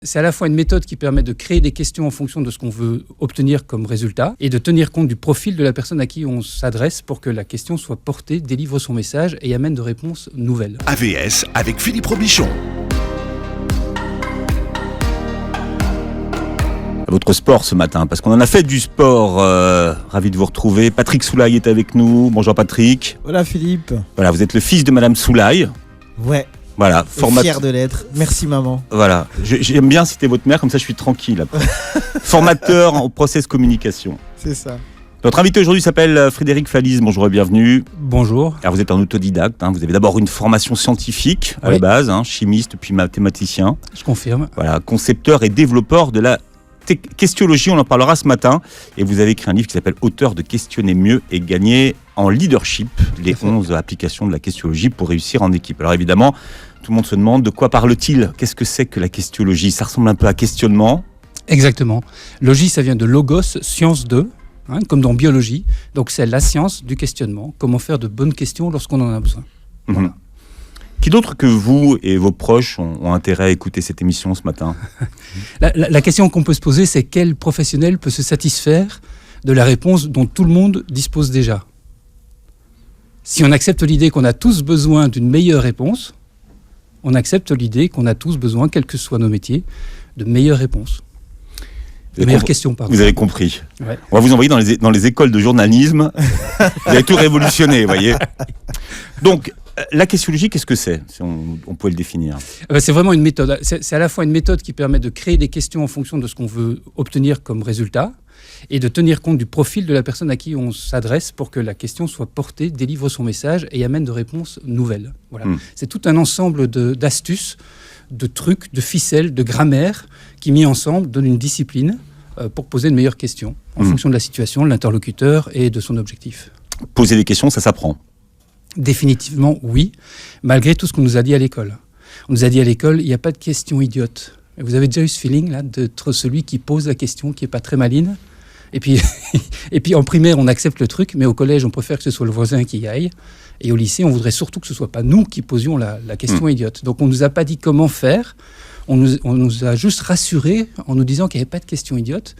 c'est à la fois une méthode qui permet de créer des questions en fonction de ce qu'on veut obtenir comme résultat et de tenir compte du profil de la personne à qui on s'adresse pour que la question soit portée, délivre son message et amène de réponses nouvelles. AVS avec Philippe Robichon. Votre sport ce matin, parce qu'on en a fait du sport. Ravi de vous retrouver. Patrick Soulaille est avec nous. Bonjour Patrick. Voilà Philippe. Voilà, vous êtes le fils de Madame Soulaille. Ouais. Voilà, Fier de l'être. Merci maman. Voilà, j'aime bien citer votre mère, comme ça je suis tranquille après. Formateur en process communication. C'est ça. Notre invité aujourd'hui s'appelle Frédéric Falise. Bonjour et bienvenue. Bonjour. Alors vous êtes un autodidacte, vous avez d'abord une formation scientifique à la base, chimiste puis mathématicien. Je confirme. Voilà, concepteur et développeur de la questiologie, on en parlera ce matin. Et vous avez écrit un livre qui s'appelle Auteur de questionner mieux et gagner en leadership, les 11 applications de la questiologie pour réussir en équipe. Alors évidemment, tout le monde se demande de quoi parle-t-il ? Qu'est-ce que c'est que la questiologie ? Ça ressemble un peu à questionnement. Exactement. Logie, ça vient de logos, science de, comme dans biologie. Donc c'est la science du questionnement. Comment faire de bonnes questions lorsqu'on en a besoin. Voilà. Qui d'autre que vous et vos proches ont intérêt à écouter cette émission ce matin ? La question qu'on peut se poser, c'est quel professionnel peut se satisfaire de la réponse dont tout le monde dispose déjà ? Si on accepte l'idée qu'on a tous besoin d'une meilleure réponse, on accepte l'idée qu'on a tous besoin, quels que soient nos métiers, de meilleures réponses. De meilleures questions, pardon. Vous avez compris. Ouais. On va vous envoyer dans les écoles de journalisme. Vous avez tout révolutionné, vous voyez. Donc, la questiologie, qu'est-ce que c'est, si on pouvait le définir ? C'est vraiment une méthode. C'est à la fois une méthode qui permet de créer des questions en fonction de ce qu'on veut obtenir comme résultat et de tenir compte du profil de la personne à qui on s'adresse pour que la question soit portée, délivre son message et amène de réponses nouvelles. Voilà. C'est tout un ensemble d'astuces, de trucs, de ficelles, de grammaire qui, mis ensemble, donnent une discipline pour poser une meilleure question en fonction de la situation, de l'interlocuteur et de son objectif. Poser des questions, ça s'apprend ? Définitivement, oui, malgré tout ce qu'on nous a dit à l'école. On nous a dit à l'école, il n'y a pas de questions idiotes. Vous avez déjà eu ce feeling-là d'être celui qui pose la question, qui n'est pas très maline ? Et puis en primaire, on accepte le truc, mais au collège, on préfère que ce soit le voisin qui y aille. Et au lycée, on voudrait surtout que ce ne soit pas nous qui posions la question idiote. Donc on ne nous a pas dit comment faire, on nous a juste rassurés en nous disant qu'il n'y avait pas de questions idiotes.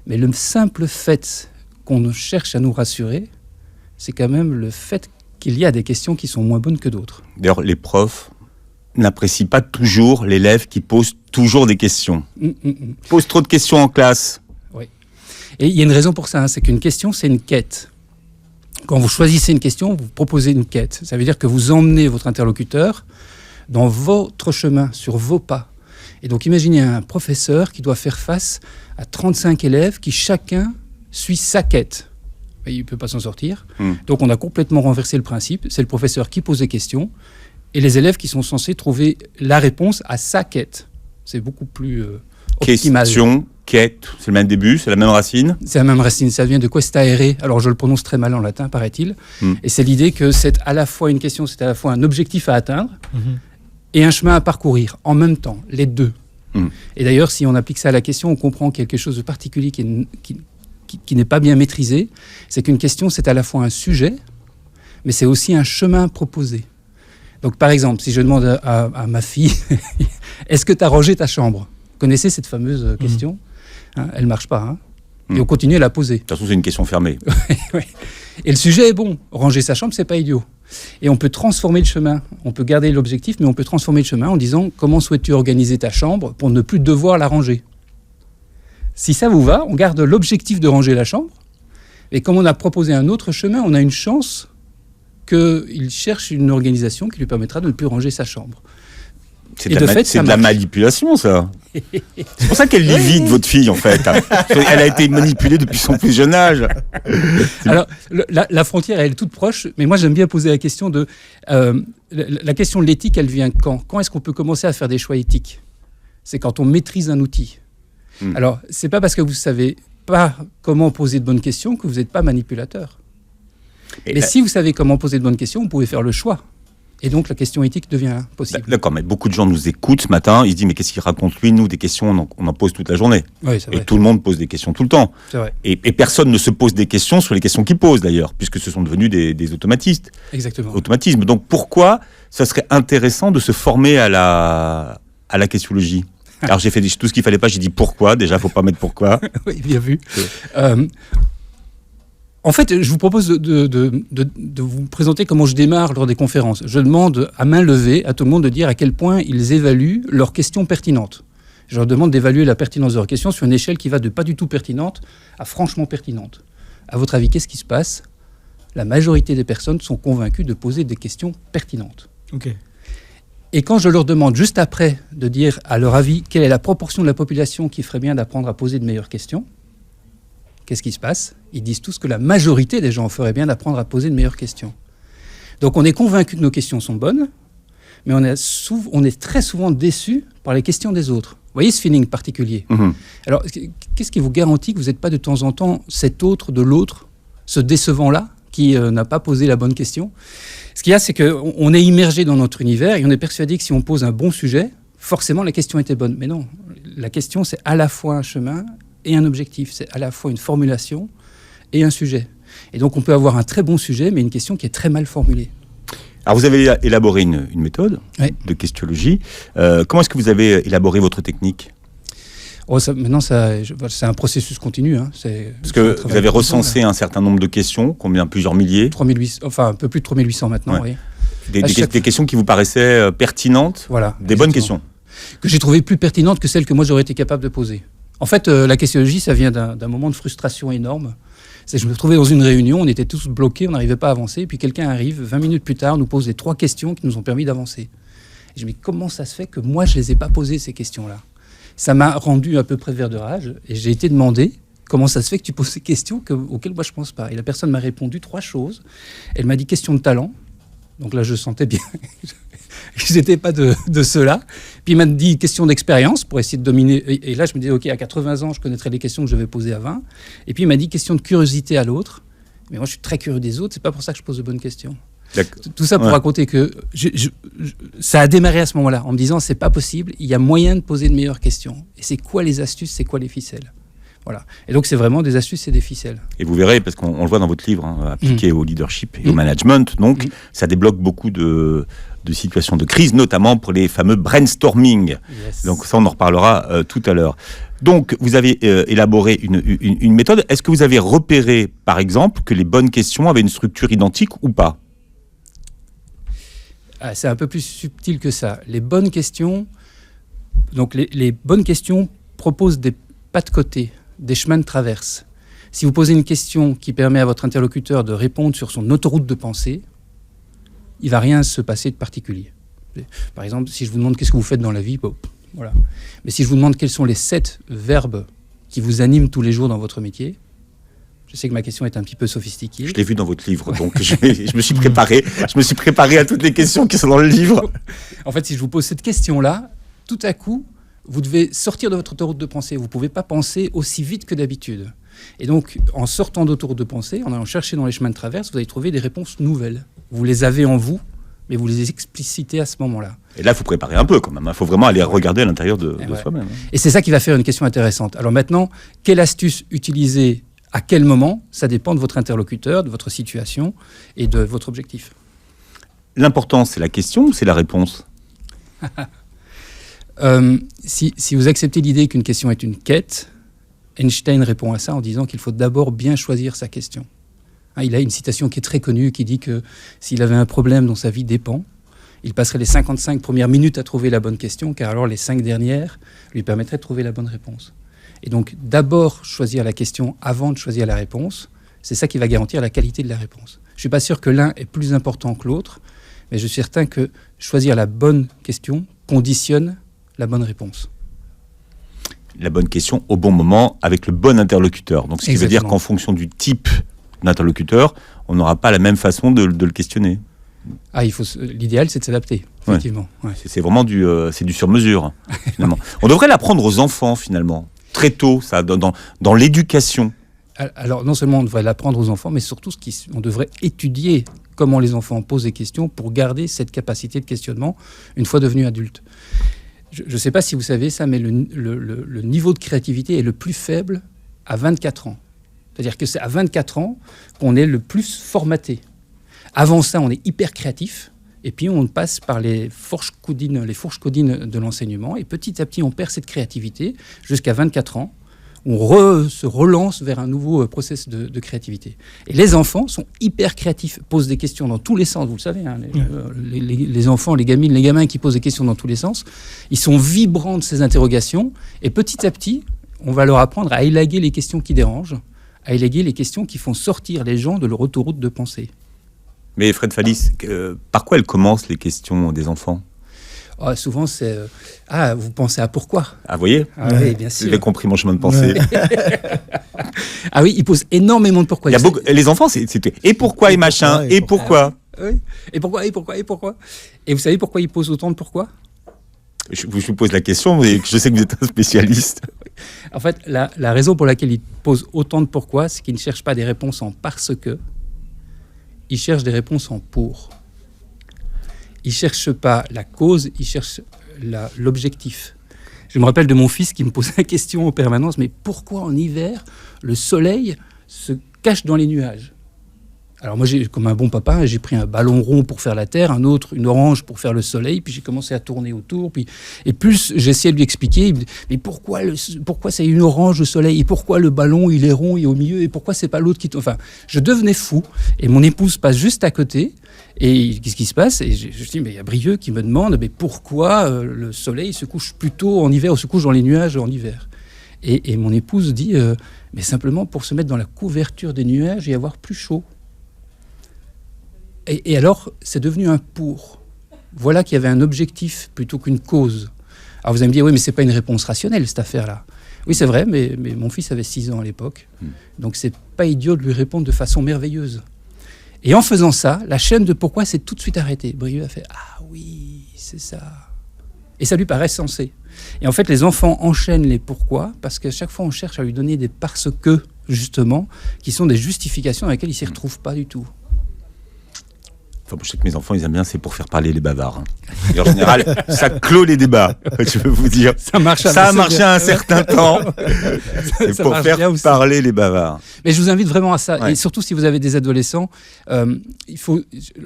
Mais le simple fait qu'on cherche à nous rassurer, c'est quand même le fait qu'il y a des questions qui sont moins bonnes que d'autres. D'ailleurs, les profs n'apprécient pas toujours l'élève qui pose toujours des questions. Pose trop de questions en classe. Oui. Et il y a une raison pour ça, c'est qu'une question, c'est une quête. Quand vous choisissez une question, vous proposez une quête. Ça veut dire que vous emmenez votre interlocuteur dans votre chemin, sur vos pas. Et donc, imaginez un professeur qui doit faire face à 35 élèves qui chacun suit sa quête. Il ne peut pas s'en sortir. Donc on a complètement renversé le principe. C'est le professeur qui pose des questions et les élèves qui sont censés trouver la réponse à sa quête. C'est beaucoup plus optimal. Question, quête, c'est le même début, c'est la même racine ? C'est la même racine, ça vient de questare. Alors je le prononce très mal en latin, paraît-il. Et c'est l'idée que c'est à la fois une question, c'est à la fois un objectif à atteindre et un chemin à parcourir en même temps, les deux. Et d'ailleurs, si on applique ça à la question, on comprend quelque chose de particulier qui n'est pas bien maîtrisé, c'est qu'une question, c'est à la fois un sujet, mais c'est aussi un chemin proposé. Donc, par exemple, si je demande à ma fille, est-ce que tu as rangé ta chambre ? Vous connaissez cette fameuse question ? Elle ne marche pas. Et on continue à la poser. De toute façon, c'est une question fermée. Oui. Et le sujet est bon. Ranger sa chambre, c'est pas idiot. Et on peut transformer le chemin. On peut garder l'objectif, mais on peut transformer le chemin en disant comment souhaites-tu organiser ta chambre pour ne plus devoir la ranger ? Si ça vous va, on garde l'objectif de ranger la chambre. Et comme on a proposé un autre chemin, on a une chance qu'il cherche une organisation qui lui permettra de ne plus ranger sa chambre. C'est de la manipulation, ça. C'est pour ça qu'elle lit vite, votre fille, en fait. Elle a été manipulée depuis son plus jeune âge. Alors, la frontière, elle est toute proche, mais moi, j'aime bien poser la question de... la question de l'éthique, elle vient quand ? Quand est-ce qu'on peut commencer à faire des choix éthiques ? C'est quand on maîtrise un outil. Alors, c'est pas parce que vous savez pas comment poser de bonnes questions que vous n'êtes pas manipulateur. Mais si vous savez comment poser de bonnes questions, vous pouvez faire le choix. Et donc, la question éthique devient possible. D'accord, mais beaucoup de gens nous écoutent ce matin, ils se disent, mais qu'est-ce qu'il raconte lui ? Nous, des questions, on en pose toute la journée. Oui, c'est vrai. Et tout le monde pose des questions tout le temps. C'est vrai. Et personne ne se pose des questions sur les questions qu'il pose, d'ailleurs, puisque ce sont devenus des automatistes. Exactement. Automatismes. Donc, pourquoi ça serait intéressant de se former à la questiologie ? Alors j'ai fait tout ce qu'il fallait pas, j'ai dit pourquoi, déjà faut pas mettre pourquoi. Oui, bien vu. En fait, je vous propose de vous présenter comment je démarre lors des conférences. Je demande à main levée à tout le monde de dire à quel point ils évaluent leurs questions pertinentes. Je leur demande d'évaluer la pertinence de leurs questions sur une échelle qui va de pas du tout pertinente à franchement pertinente. À votre avis, qu'est-ce qui se passe ? La majorité des personnes sont convaincues de poser des questions pertinentes. Ok. Et quand je leur demande juste après de dire à leur avis quelle est la proportion de la population qui ferait bien d'apprendre à poser de meilleures questions, qu'est-ce qui se passe ? Ils disent tous que la majorité des gens feraient bien d'apprendre à poser de meilleures questions. Donc on est convaincu que nos questions sont bonnes, mais on est très souvent déçus par les questions des autres. Vous voyez ce feeling particulier ? Alors, qu'est-ce qui vous garantit que vous n'êtes pas de temps en temps cet autre de l'autre, ce décevant-là, qui n'a pas posé la bonne question ? Ce qu'il y a, c'est qu'on est immergé dans notre univers et on est persuadé que si on pose un bon sujet, forcément la question était bonne. Mais non, la question, c'est à la fois un chemin et un objectif. C'est à la fois une formulation et un sujet. Et donc, on peut avoir un très bon sujet, mais une question qui est très mal formulée. Alors vous avez élaboré une méthode de questiologie. Comment est-ce que vous avez élaboré votre technique ? Maintenant, c'est un processus continu. Parce que vous avez recensé un certain nombre de questions, combien ? Plusieurs milliers ? 3800, enfin un peu plus de 3800 maintenant, oui. Des questions qui vous paraissaient pertinentes ? Voilà. Des bonnes questions ? Que j'ai trouvées plus pertinentes que celles que moi j'aurais été capable de poser. En fait, la questiologie, ça vient d'un moment de frustration énorme. Je me trouvais dans une réunion, on était tous bloqués, on n'arrivait pas à avancer, puis quelqu'un arrive, 20 minutes plus tard, nous pose les 3 questions qui nous ont permis d'avancer. Et je me dis, comment ça se fait que moi, je ne les ai pas posées, ces questions-là ? Ça m'a rendu à peu près vert de rage, et j'ai été demandé, comment ça se fait que tu poses ces questions auxquelles moi je ne pense pas ? Et la personne m'a répondu 3 choses. Elle m'a dit question de talent, donc là je sentais bien que je n'étais pas de ceux-là. Puis il m'a dit question d'expérience pour essayer de dominer. Et là, je me disais, OK, à 80 ans, je connaîtrais les questions que je vais poser à 20. Et puis il m'a dit question de curiosité à l'autre. Mais moi, je suis très curieux des autres. C'est pas pour ça que je pose de bonnes questions. Tout ça pour raconter que ça a démarré à ce moment-là, en me disant, c'est pas possible, il y a moyen de poser de meilleures questions. Et c'est quoi les astuces, c'est quoi les ficelles ? Voilà. Et donc, c'est vraiment des astuces et des ficelles. Et vous verrez, parce qu'on le voit dans votre livre, appliqué au leadership et au management, donc ça débloque beaucoup de situations de crise, notamment pour les fameux brainstorming. Yes. Donc ça, on en reparlera tout à l'heure. Donc, vous avez élaboré une méthode. Est-ce que vous avez repéré, par exemple, que les bonnes questions avaient une structure identique ou pas ? C'est un peu plus subtil que ça. Les bonnes questions, donc les bonnes questions proposent des pas de côté, des chemins de traverse. Si vous posez une question qui permet à votre interlocuteur de répondre sur son autoroute de pensée, il ne va rien se passer de particulier. Par exemple, si je vous demande qu'est-ce que vous faites dans la vie, bon, voilà. Mais si je vous demande quels sont les 7 verbes qui vous animent tous les jours dans votre métier, je sais que ma question est un petit peu sophistiquée. Je l'ai vu dans votre livre, donc je me suis préparé. Je me suis préparé à toutes les questions qui sont dans le livre. En fait, si je vous pose cette question-là, tout à coup, vous devez sortir de votre autoroute de pensée. Vous ne pouvez pas penser aussi vite que d'habitude. Et donc, en sortant d'autoroute de pensée, en allant chercher dans les chemins de traverse, vous allez trouver des réponses nouvelles. Vous les avez en vous, mais vous les explicitez à ce moment-là. Et là, il faut préparer un peu quand même. Il faut vraiment aller regarder à l'intérieur de soi-même. Et c'est ça qui va faire une question intéressante. Alors maintenant, quelle astuce utiliser à quel moment ? Ça dépend de votre interlocuteur, de votre situation et de votre objectif. L'important, c'est la question ou c'est la réponse ? Si vous acceptez l'idée qu'une question est une quête, Einstein répond à ça en disant qu'il faut d'abord bien choisir sa question. Il a une citation qui est très connue qui dit que s'il avait un problème dont sa vie dépend, il passerait les 55 premières minutes à trouver la bonne question, car alors les 5 dernières lui permettraient de trouver la bonne réponse. Et donc d'abord choisir la question avant de choisir la réponse, c'est ça qui va garantir la qualité de la réponse. Je ne suis pas sûr que l'un est plus important que l'autre, mais je suis certain que choisir la bonne question conditionne la bonne réponse. La bonne question au bon moment avec le bon interlocuteur. Donc, ce qui veut dire qu'en fonction du type d'interlocuteur, on n'aura pas la même façon de le questionner. L'idéal, c'est de s'adapter, effectivement. Ouais. C'est vraiment du sur-mesure, finalement. On devrait l'apprendre aux enfants, finalement, très tôt, ça, dans l'éducation. Alors, non seulement on devrait l'apprendre aux enfants, mais surtout, on devrait étudier comment les enfants posent des questions pour garder cette capacité de questionnement une fois devenus adultes. Je ne sais pas si vous savez ça, mais le niveau de créativité est le plus faible à 24 ans. C'est-à-dire que c'est à 24 ans qu'on est le plus formaté. Avant ça, on est hyper créatif, Et puis on passe par les fourches codines de l'enseignement, et petit à petit on perd cette créativité jusqu'à 24 ans. On se relance vers un nouveau process de créativité. Et les enfants sont hyper créatifs, posent des questions dans tous les sens, vous le savez, hein, les enfants, les gamines, les gamins qui posent des questions dans tous les sens, ils sont vibrants de ces interrogations, et petit à petit, on va leur apprendre à élaguer les questions qui dérangent, à élaguer les questions qui font sortir les gens de leur autoroute de pensée. Mais Fred Fallis, par quoi elles commencent les questions des enfants ? Souvent, c'est vous pensez à pourquoi ? Ah, vous voyez ? Oui, bien sûr. J'ai compris mon chemin de pensée. Ah oui, ils posent énormément de pourquoi. Les enfants, c'était et pourquoi et machin, et pourquoi. Oui. Et pourquoi. Et vous savez pourquoi ils posent autant de pourquoi ? Je vous pose la question, mais je sais que vous êtes un spécialiste. En fait, la raison pour laquelle ils posent autant de pourquoi, c'est qu'ils ne cherchent pas des réponses en parce que, ils cherchent des réponses en pour. Ils ne cherchent pas la cause, ils cherchent l'objectif. Je me rappelle de mon fils qui me posait la question en permanence, mais pourquoi en hiver, le soleil se cache dans les nuages ? Alors moi, comme un bon papa, j'ai pris un ballon rond pour faire la terre, un autre, une orange pour faire le soleil, puis j'ai commencé à tourner autour. Et plus j'essayais de lui expliquer, il me dit, mais pourquoi c'est une orange le soleil ? Et pourquoi le ballon, il est rond, il est au milieu ? Et pourquoi c'est pas l'autre qui... Enfin, je devenais fou. Et mon épouse passe juste à côté. Et qu'est-ce qui se passe ? Et je dis, mais il y a Brieux qui me demande, mais pourquoi le soleil se couche plutôt en hiver ou se couche dans les nuages en hiver ? Et mon épouse dit, mais simplement pour se mettre dans la couverture des nuages et avoir plus chaud. Et alors, c'est devenu un pour. Voilà qu'il y avait un objectif plutôt qu'une cause. Alors vous allez me dire, oui, mais c'est pas une réponse rationnelle, cette affaire-là. Oui, c'est vrai, mais mon fils avait 6 ans à l'époque. Donc c'est pas idiot de lui répondre de façon merveilleuse. Et en faisant ça, la chaîne de pourquoi s'est tout de suite arrêtée. Brieux a fait, ah oui, c'est ça. Et ça lui paraît sensé. Et en fait, les enfants enchaînent les pourquoi, parce qu'à chaque fois, on cherche à lui donner des parce que, justement, qui sont des justifications dans lesquelles ils ne s'y retrouvent pas du tout. Enfin, je sais que mes enfants, ils aiment bien, c'est pour faire parler les bavards. Hein. Et en général, ça clôt les débats, je peux vous dire. Ça a marché un certain temps. C'est pour faire parler les bavards. Mais je vous invite vraiment à ça. Ouais. Et surtout, si vous avez des adolescents, il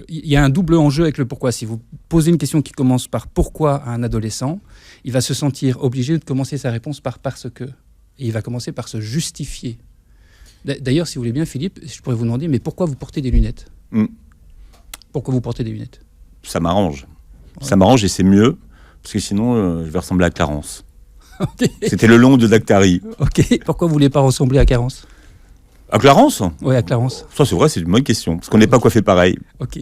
y a un double enjeu avec le pourquoi. Si vous posez une question qui commence par pourquoi à un adolescent, il va se sentir obligé de commencer sa réponse par parce que. Et il va commencer par se justifier. D'ailleurs, si vous voulez bien, Philippe, je pourrais vous demander, mais pourquoi vous portez des lunettes ? Pourquoi vous portez des lunettes ? Ça m'arrange. Ouais. Ça m'arrange et c'est mieux, parce que sinon, je vais ressembler à Clarence. Okay. C'était le long de Dactari. Ok. Pourquoi vous ne voulez pas ressembler à Clarence ? À Clarence ? Oui, à Clarence. Ça, c'est vrai, c'est une bonne question, parce qu'on n'est pas coiffé pareil. Ok.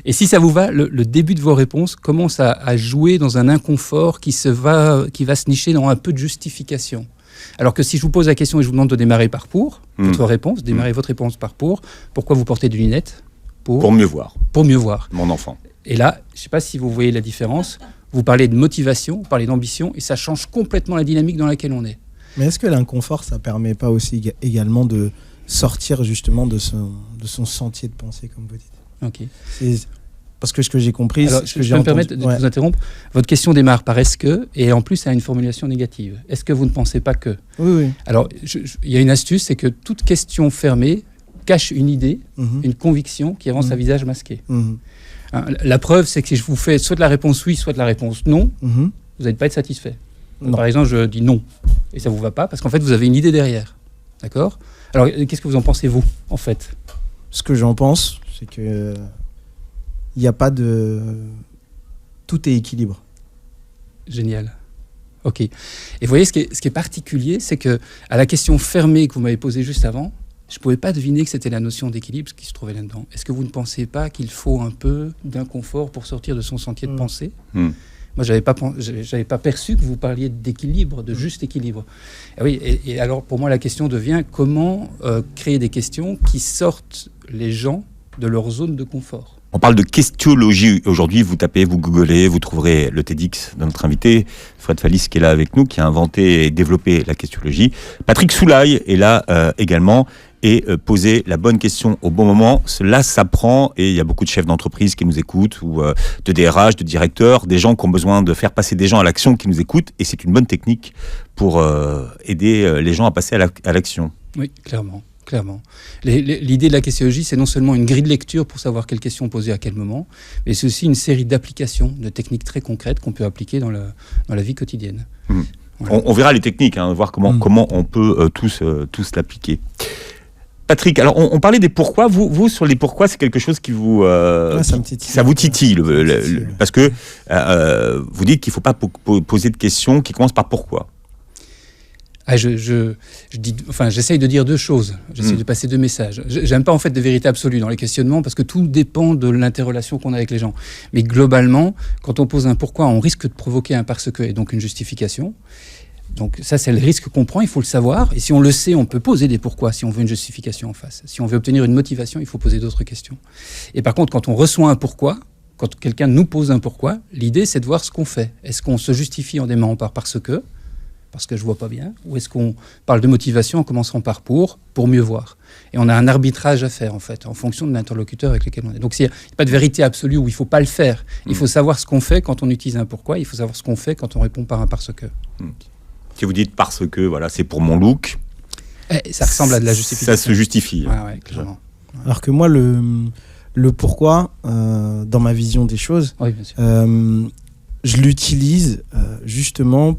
Et si ça vous va, le début de vos réponses commence à jouer dans un inconfort qui va se nicher dans un peu de justification. Alors que si je vous pose la question et je vous demande de démarrer par pour, votre réponse, démarrez votre réponse par pour, pourquoi vous portez des lunettes ? Pour mieux voir. Pour mieux voir. Mon enfant. Et là, je ne sais pas si vous voyez la différence. Vous parlez de motivation, vous parlez d'ambition, et ça change complètement la dynamique dans laquelle on est. Mais est-ce que l'inconfort, ça ne permet pas aussi également de sortir justement de son sentier de pensée, comme vous dites ? Ok. Parce que ce que j'ai compris... Alors, je peux me permettre de vous interrompre. Votre question démarre par « est-ce que ?» et en plus, elle a une formulation négative. Est-ce que vous ne pensez pas que ? Oui. Alors, il y a une astuce, c'est que toute question fermée cache une idée, une conviction qui avance à visage masqué. La preuve, c'est que si je vous fais soit de la réponse oui, soit de la réponse non, vous n'allez pas être satisfait. Par exemple, je dis non, et ça ne vous va pas, parce qu'en fait, vous avez une idée derrière. D'accord ? Alors, qu'est-ce que vous en pensez, vous, en fait ? Ce que j'en pense, c'est que il n'y a pas de... Tout est équilibre. Génial. Ok. Et vous voyez, ce qui est particulier, c'est que à la question fermée que vous m'avez posée juste avant, je ne pouvais pas deviner que c'était la notion d'équilibre qui se trouvait là-dedans. Est-ce que vous ne pensez pas qu'il faut un peu d'inconfort pour sortir de son sentier de pensée ? Moi, je n'avais pas perçu que vous parliez d'équilibre, de juste équilibre. Et oui, et alors, pour moi, la question devient comment créer des questions qui sortent les gens de leur zone de confort. On parle de questiologie aujourd'hui, vous tapez, vous googlez, vous trouverez le TEDx de notre invité, Fred Fallis, qui est là avec nous, qui a inventé et développé la questiologie. Patrick Soulaille est là également, et poser la bonne question au bon moment, cela s'apprend, et il y a beaucoup de chefs d'entreprise qui nous écoutent, ou de DRH, de directeurs, des gens qui ont besoin de faire passer des gens à l'action qui nous écoutent, et c'est une bonne technique pour aider les gens à passer à l'action. Oui, clairement. Clairement. L'idée de la questionnologie, c'est non seulement une grille de lecture pour savoir quelle question poser à quel moment, mais c'est aussi une série d'applications, de techniques très concrètes qu'on peut appliquer dans la vie quotidienne. Voilà. On verra les techniques, voir comment on peut tous l'appliquer. Patrick, alors on parlait des pourquoi. Vous sur les pourquoi, c'est quelque chose qui vous ça vous titille, parce que vous dites qu'il ne faut pas poser de questions qui commencent par pourquoi. J'essaye de dire deux choses. J'essaye de passer deux messages. J'aime pas en fait de vérité absolue dans les questionnements parce que tout dépend de l'interrelation qu'on a avec les gens. Mais globalement, quand on pose un pourquoi, on risque de provoquer un parce que et donc une justification. Donc ça, c'est le risque qu'on prend, il faut le savoir. Et si on le sait, on peut poser des pourquoi si on veut une justification en face. Si on veut obtenir une motivation, il faut poser d'autres questions. Et par contre, quand on reçoit un pourquoi, quand quelqu'un nous pose un pourquoi, l'idée, c'est de voir ce qu'on fait. Est-ce qu'on se justifie en démarrant par parce que je vois pas bien, ou est-ce qu'on parle de motivation en commençant par pour mieux voir. Et on a un arbitrage à faire, en fait, en fonction de l'interlocuteur avec lequel on est. Donc, il n'y a pas de vérité absolue où il ne faut pas le faire. Il faut savoir ce qu'on fait quand on utilise un pourquoi, il faut savoir ce qu'on fait quand on répond par un parce que. Si vous dites parce que, voilà, c'est pour mon look. Ça ressemble à de la justification. Ça se justifie. Ouais, clairement. Alors que moi, le pourquoi, dans ma vision des choses, oui, bien sûr. Je l'utilise justement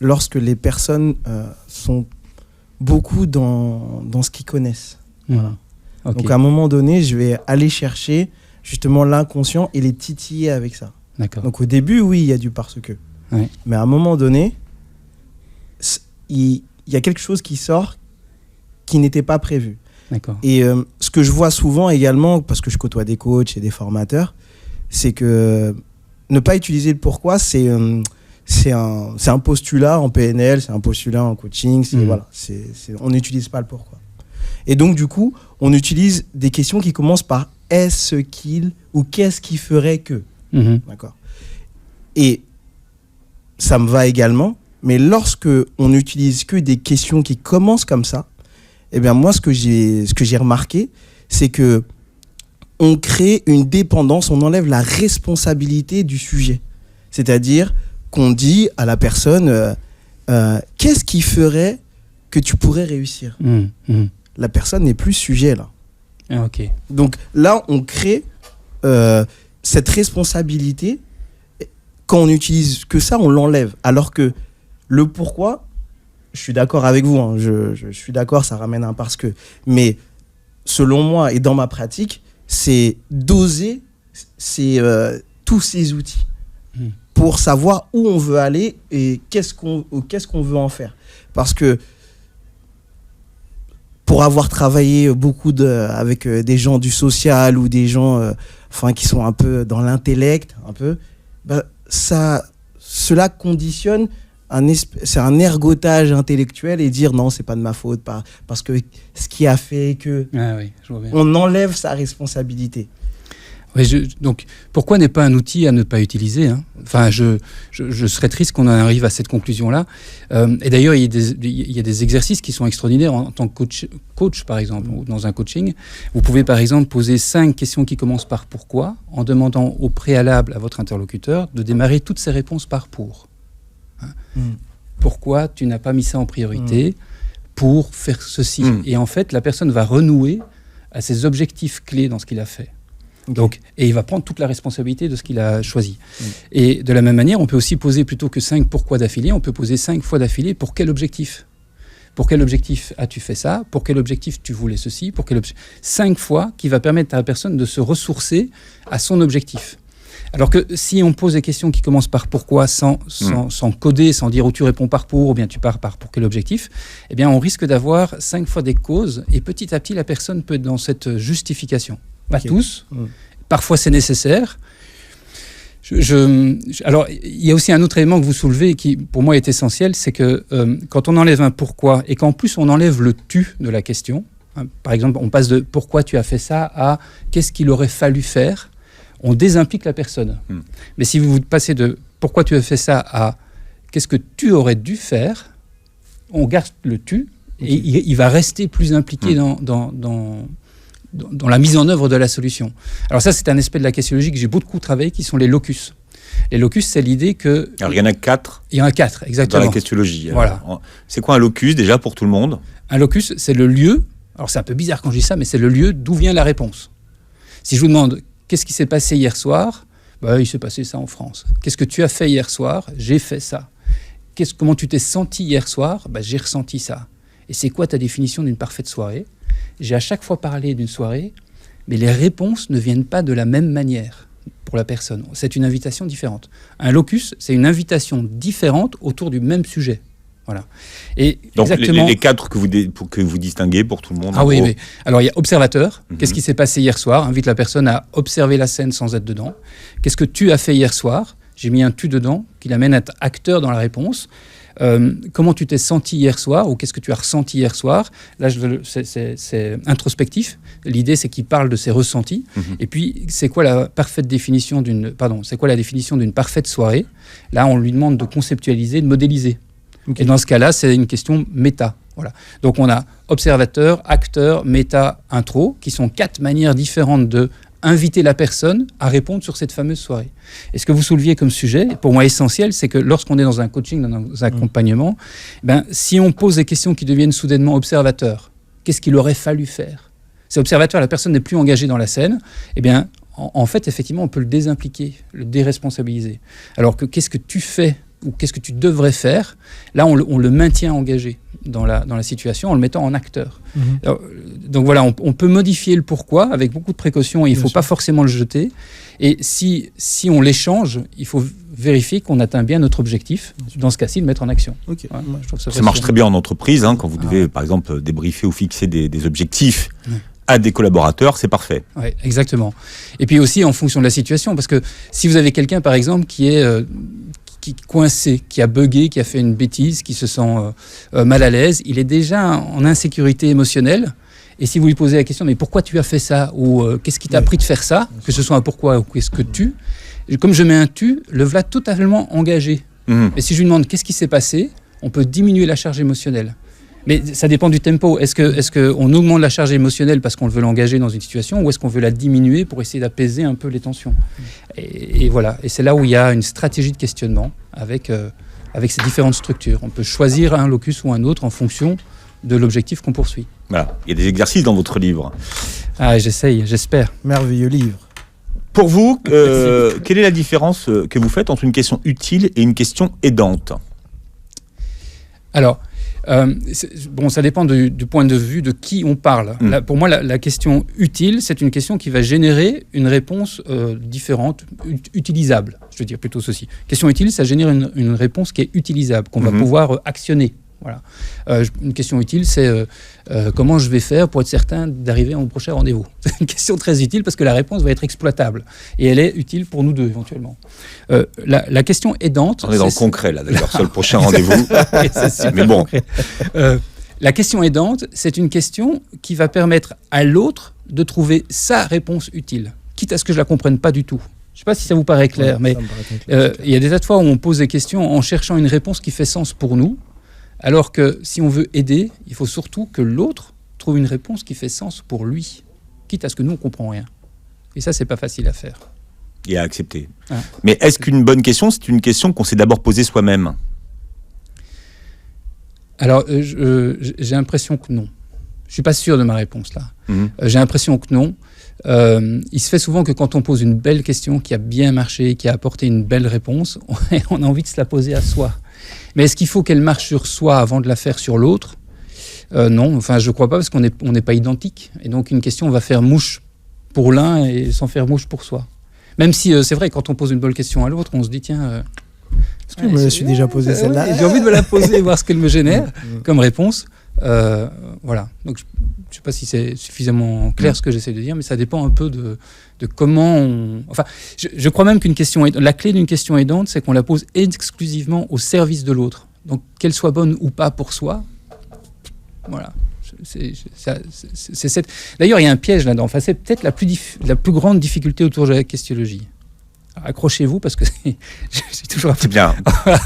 lorsque les personnes sont beaucoup dans ce qu'ils connaissent. Voilà. Okay. Donc à un moment donné, je vais aller chercher justement l'inconscient et les titiller avec ça. D'accord. Donc au début, oui, il y a du parce que. Oui. Mais à un moment donné, il y a quelque chose qui sort qui n'était pas prévu. D'accord. Et ce que je vois souvent également, parce que je côtoie des coachs et des formateurs, c'est que ne pas utiliser le pourquoi, c'est un postulat en PNL, c'est un postulat en coaching, on n'utilise pas le pourquoi. Et donc du coup, on utilise des questions qui commencent par est-ce qu'il ou qu'est-ce qui ferait que. D'accord. Et ça me va également, mais lorsque on n'utilise que des questions qui commencent comme ça, eh bien moi ce que j'ai remarqué, c'est que on crée une dépendance, on enlève la responsabilité du sujet. C'est-à-dire qu'on dit à la personne qu'est-ce qui ferait que tu pourrais réussir. La personne n'est plus sujet là. Ah, ok. Donc là, on crée cette responsabilité. Quand on n'utilise que ça, on l'enlève. Alors que le pourquoi, je suis d'accord avec vous, hein, je suis d'accord, ça ramène un parce que. Mais selon moi et dans ma pratique, c'est doser tous ces outils. Pour savoir où on veut aller et qu'est-ce qu'on veut en faire. Parce que pour avoir travaillé beaucoup avec des gens du social ou des gens qui sont un peu dans l'intellect, cela conditionne c'est un ergotage intellectuel et dire non, c'est pas de ma faute, parce que ce qui a fait que je vois bien. On enlève sa responsabilité. Oui, donc, pourquoi n'est pas un outil à ne pas utiliser, hein ? Enfin, je serais triste qu'on en arrive à cette conclusion-là. Et d'ailleurs, il y a des exercices qui sont extraordinaires en tant que coach, par exemple, ou dans un coaching. Vous pouvez, par exemple, poser 5 questions qui commencent par pourquoi, en demandant au préalable à votre interlocuteur de démarrer toutes ses réponses par pour. Pourquoi tu n'as pas mis ça en priorité pour faire ceci ? Et en fait, la personne va renouer à ses objectifs clés dans ce qu'il a fait. Donc, et il va prendre toute la responsabilité de ce qu'il a choisi. Et de la même manière, on peut aussi poser plutôt que 5 pourquoi d'affilée, on peut poser 5 fois d'affilée pour quel objectif ? Pour quel objectif as-tu fait ça ? Pour quel objectif tu voulais ceci ? 5 fois qui va permettre à la personne de se ressourcer à son objectif. Alors que si on pose des questions qui commencent par pourquoi sans coder, sans dire où tu réponds par pour, ou bien tu pars par pour quel objectif, eh bien on risque d'avoir 5 fois des causes et petit à petit la personne peut être dans cette justification. Pas tous. Parfois, c'est nécessaire. Alors, il y a aussi un autre élément que vous soulevez qui, pour moi, est essentiel, c'est que quand on enlève un pourquoi et qu'en plus on enlève le tu de la question, hein, par exemple, on passe de pourquoi tu as fait ça à qu'est-ce qu'il aurait fallu faire, on désimplique la personne. Mais si vous passez de pourquoi tu as fait ça à qu'est-ce que tu aurais dû faire, on garde le tu et il va rester plus impliqué dans la mise en œuvre de la solution. Alors ça, c'est un aspect de la questionnologie que j'ai beaucoup travaillé, qui sont les locus. Les locus, c'est l'idée que... Alors, il y en a 4. Il y en a 4, exactement. Dans la questionnologie. Voilà. C'est quoi un locus, déjà, pour tout le monde ? Un locus, c'est le lieu Alors c'est un peu bizarre quand je dis ça, mais c'est le lieu d'où vient la réponse. Si je vous demande qu'est-ce qui s'est passé hier soir, il s'est passé ça en France. Qu'est-ce que tu as fait hier soir? J'ai fait ça. Comment tu t'es senti hier soir? J'ai ressenti ça. Et c'est quoi ta définition d'une parfaite soirée? J'ai à chaque fois parlé d'une soirée, mais les réponses ne viennent pas de la même manière pour la personne. C'est une invitation différente. Un locus, c'est une invitation différente autour du même sujet. Voilà. Et donc exactement... les cadres que vous distinguez pour tout le monde. Ah oui, oui. Alors il y a observateur. Mhm. Qu'est-ce qui s'est passé hier soir? Invite la personne à observer la scène sans être dedans. Qu'est-ce que tu as fait hier soir? J'ai mis un tu dedans qui l'amène à être acteur dans la réponse. Comment tu t'es senti hier soir ou qu'est-ce que tu as ressenti hier soir? Là, c'est introspectif. L'idée, c'est qu'il parle de ses ressentis. Mhm. Et puis, c'est quoi la définition d'une parfaite soirée? Là, on lui demande de conceptualiser, de modéliser. Okay. Et dans ce cas-là, c'est une question méta. Voilà. Donc, on a observateur, acteur, méta, intro, qui sont 4 manières différentes de inviter la personne à répondre sur cette fameuse soirée. Et ce que vous souleviez comme sujet, pour moi essentiel, c'est que lorsqu'on est dans un coaching, dans un accompagnement, si on pose des questions qui deviennent soudainement observateurs, qu'est-ce qu'il aurait fallu faire? C'est observateur, la personne n'est plus engagée dans la scène, en fait, effectivement, on peut le désimpliquer, le déresponsabiliser. Alors que qu'est-ce que tu fais ou qu'est-ce que tu devrais faire? Là, on le maintient engagé dans la situation en le mettant en acteur. Mmh. Alors, donc voilà, on peut modifier le pourquoi avec beaucoup de précautions et il ne faut pas forcément le jeter. Et si on l'échange, il faut vérifier qu'on atteint bien notre objectif. Dans ce cas-ci, le mettre en action. Okay. Ouais, je trouve ça marche très bien en entreprise, quand vous devez, par exemple, débriefer ou fixer des objectifs. Mmh. À des collaborateurs, c'est parfait. Oui, exactement. Et puis aussi en fonction de la situation, parce que si vous avez quelqu'un, par exemple, qui est coincé, qui a bugué, qui a fait une bêtise, qui se sent mal à l'aise, il est déjà en insécurité émotionnelle. Et si vous lui posez la question, mais pourquoi tu as fait ça? Ou qu'est-ce qui t'a appris de faire ça? Que ce soit un pourquoi ou qu'est-ce que tu... Comme je mets un tu, le voilà totalement engagé. Mmh. Et si je lui demande qu'est-ce qui s'est passé, on peut diminuer la charge émotionnelle. Mais ça dépend du tempo. Est-ce qu'on augmente la charge émotionnelle parce qu'on veut l'engager dans une situation ou est-ce qu'on veut la diminuer pour essayer d'apaiser un peu les tensions? Et voilà. Et c'est là où il y a une stratégie de questionnement avec ces différentes structures. On peut choisir un locus ou un autre en fonction de l'objectif qu'on poursuit. Voilà. Il y a des exercices dans votre livre. Ah, j'essaye, j'espère. Merveilleux livre. Pour vous, quelle est la différence que vous faites entre une question utile et une question aidante? Alors, ça dépend du point de vue de qui on parle. Là, pour moi, la question utile, c'est une question qui va générer une réponse différente, utilisable. Je veux dire plutôt ceci. Question utile, ça génère une réponse qui est utilisable, qu'on va pouvoir actionner. Voilà. Une question utile, c'est comment je vais faire pour être certain d'arriver à mon prochain rendez-vous. C'est une question très utile parce que la réponse va être exploitable et elle est utile pour nous deux éventuellement. La question aidante... On est dans le concret là, d'ailleurs, sur le prochain rendez-vous. Mais bon. La question aidante, c'est une question qui va permettre à l'autre de trouver sa réponse utile, quitte à ce que je ne la comprenne pas du tout. Je ne sais pas si ça vous paraît clair, mais il y a des tas de fois où on pose des questions en cherchant une réponse qui fait sens pour nous. Alors que si on veut aider, il faut surtout que l'autre trouve une réponse qui fait sens pour lui, quitte à ce que nous, on ne comprend rien. Et ça, ce n'est pas facile à faire. Et à accepter. Ah. Mais est-ce qu'une bonne question, c'est une question qu'on s'est d'abord posée soi-même? Alors, j'ai l'impression que non. Je ne suis pas sûr de ma réponse, là. J'ai l'impression que non. Il se fait souvent que quand on pose une belle question qui a bien marché, qui a apporté une belle réponse, on a envie de se la poser à soi. Mais est-ce qu'il faut qu'elle marche sur soi avant de la faire sur l'autre? Non, enfin je ne crois pas parce qu'on n'est pas identique. Et donc une question va faire mouche pour l'un et sans faire mouche pour soi. Même si c'est vrai, quand on pose une bonne question à l'autre, on se dit tiens... Est-ce que je me suis déjà posé celle-là? J'ai envie de me la poser et voir ce qu'elle me génère comme réponse. Voilà. Donc je ne sais pas si c'est suffisamment clair ce que j'essaie de dire, mais ça dépend un peu de comment on... Enfin, je crois même la clé d'une question aidante, c'est qu'on la pose exclusivement au service de l'autre. Donc, qu'elle soit bonne ou pas pour soi, voilà. D'ailleurs, il y a un piège là-dedans. Enfin, c'est peut-être la plus grande difficulté autour de la questionologie. Accrochez-vous parce que c'est toujours... C'est bien.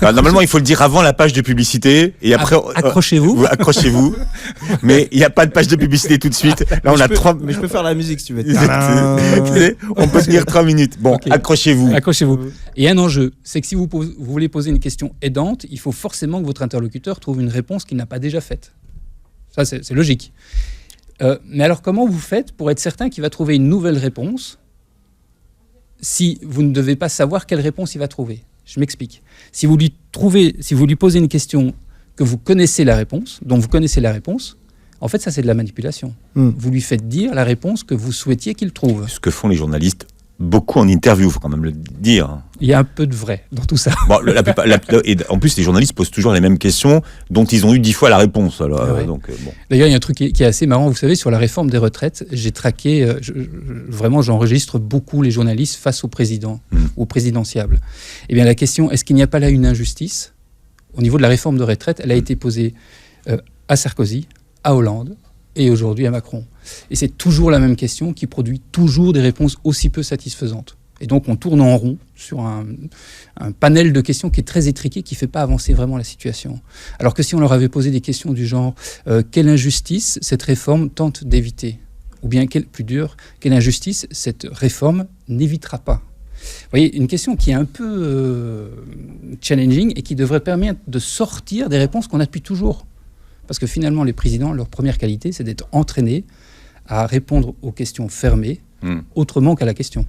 Normalement, il faut le dire avant la page de publicité et après... Accrochez-vous. Accrochez-vous. Mais il n'y a pas de page de publicité tout de suite. Là, on a 3... Mais je peux faire la musique si tu veux. On peut tenir 3 minutes. Bon, okay. Accrochez-vous. Accrochez-vous. Et un enjeu, c'est que si vous voulez poser une question aidante, il faut forcément que votre interlocuteur trouve une réponse qu'il n'a pas déjà faite. Ça, c'est logique. Mais alors, comment vous faites pour être certain qu'il va trouver une nouvelle réponse si vous ne devez pas savoir quelle réponse il va trouver? Je m'explique. Si vous lui posez une question que vous connaissez la réponse, dont vous connaissez la réponse, en fait, ça, c'est de la manipulation. Vous lui faites dire la réponse que vous souhaitiez qu'il trouve. Ce que font les journalistes beaucoup en interview, il faut quand même le dire. Il y a un peu de vrai dans tout ça. Bon, et en plus, les journalistes posent toujours les mêmes questions dont ils ont eu 10 fois la réponse. Alors, Ouais. donc, bon. D'ailleurs, il y a un truc qui est assez marrant. Vous savez, sur la réforme des retraites, j'ai traqué, vraiment, j'enregistre beaucoup les journalistes face au président, au présidentiable. Eh bien, la question, est-ce qu'il n'y a pas là une injustice? Au niveau de la réforme de retraite, elle a été posée à Sarkozy, à Hollande et aujourd'hui à Macron. Et c'est toujours la même question qui produit toujours des réponses aussi peu satisfaisantes. Et donc on tourne en rond sur un panel de questions qui est très étriqué, qui ne fait pas avancer vraiment la situation. Alors que si on leur avait posé des questions du genre quelle injustice cette réforme tente d'éviter? Ou bien, plus dur, quelle injustice cette réforme n'évitera pas? Vous voyez, une question qui est un peu challenging et qui devrait permettre de sortir des réponses qu'on a depuis toujours. Parce que finalement, les présidents, leur première qualité, c'est d'être entraînés à répondre aux questions fermées autrement qu'à la question.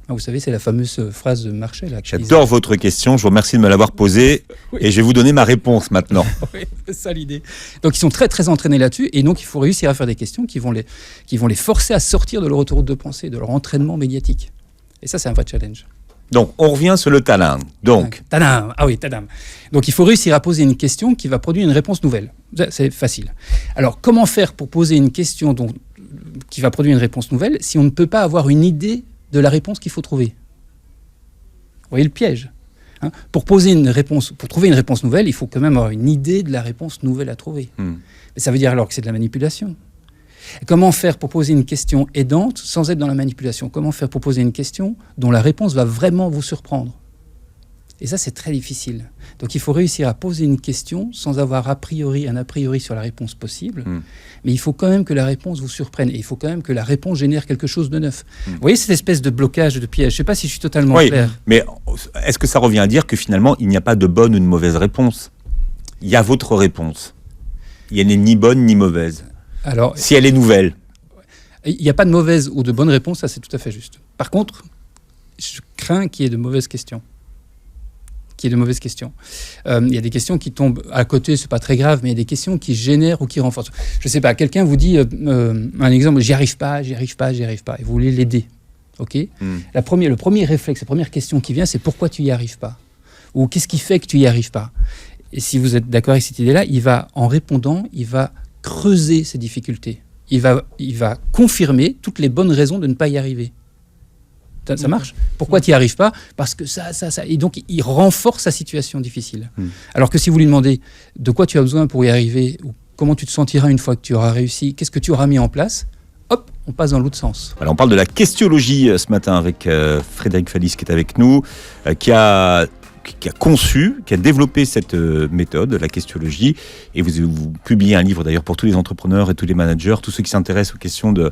Ah, vous savez, c'est la fameuse phrase de Marshall. J'adore votre question, je vous remercie de me l'avoir posée et je vais vous donner ma réponse maintenant. Oui, c'est ça l'idée. Donc ils sont très très entraînés là-dessus et donc il faut réussir à faire des questions qui vont les forcer à sortir de leur autoroute de pensée, de leur entraînement médiatique. Et ça, c'est un vrai challenge. Donc, on revient sur le talent. Donc, tadam. Ah oui, tadam. Donc, il faut réussir à poser une question qui va produire une réponse nouvelle. C'est facile. Alors, comment faire pour poser une question qui va produire une réponse nouvelle si on ne peut pas avoir une idée de la réponse qu'il faut trouver? Vous voyez le piège, hein? Pour trouver une réponse nouvelle, il faut quand même avoir une idée de la réponse nouvelle à trouver. Mais ça veut dire alors que c'est de la manipulation. Comment faire pour poser une question aidante sans être dans la manipulation? Comment faire pour poser une question dont la réponse va vraiment vous surprendre? Et ça, c'est très difficile. Donc, il faut réussir à poser une question sans avoir un a priori sur la réponse possible. Mais il faut quand même que la réponse vous surprenne. Et il faut quand même que la réponse génère quelque chose de neuf. Vous voyez cette espèce de blocage, de piège? Je ne sais pas si je suis totalement clair. Mais est-ce que ça revient à dire que finalement, il n'y a pas de bonne ou de mauvaise réponse? Il y a votre réponse. Il n'y a ni bonne ni mauvaise. Alors, si elle est nouvelle. Il n'y a pas de mauvaise ou de bonne réponse, ça c'est tout à fait juste. Par contre, je crains qu'il y ait de mauvaises questions. Il y a des questions qui tombent à côté, c'est pas très grave, mais il y a des questions qui génèrent ou qui renforcent. Je sais pas, quelqu'un vous dit, un exemple, j'y arrive pas, et vous voulez l'aider. Ok. Le premier réflexe, la première question qui vient, c'est pourquoi tu y arrives pas? Ou qu'est-ce qui fait que tu y arrives pas? Et si vous êtes d'accord avec cette idée-là, en répondant, il va creuser ces difficultés. Il va confirmer toutes les bonnes raisons de ne pas y arriver. Ça marche? Pourquoi tu n'y arrives pas? Parce que ça. Et donc, il renforce sa situation difficile. Alors que si vous lui demandez de quoi tu as besoin pour y arriver, ou comment tu te sentiras une fois que tu auras réussi, qu'est-ce que tu auras mis en place, hop, on passe dans l'autre sens. Alors, on parle de la questiologie ce matin avec Frédéric Fallis qui est avec nous, qui a conçu, qui a développé cette méthode, la questiologie, et vous publiez un livre d'ailleurs pour tous les entrepreneurs et tous les managers, tous ceux qui s'intéressent aux questions de